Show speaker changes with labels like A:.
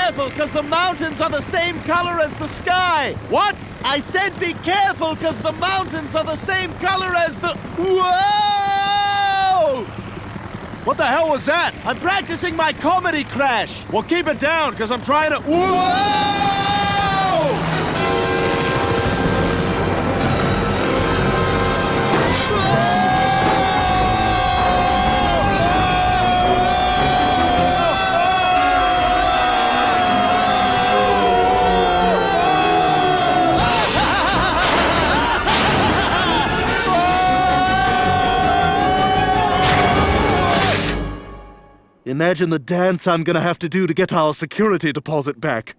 A: careful, because the mountains are the same color as the sky.
B: What?
A: I said be careful, because the mountains are the same color as the... Whoa!
B: What the hell was that?
A: I'm practicing my comedy crash.
B: Well, keep it down, because I'm trying to... Whoa!
C: Imagine the dance I'm gonna have to do to get our security deposit back.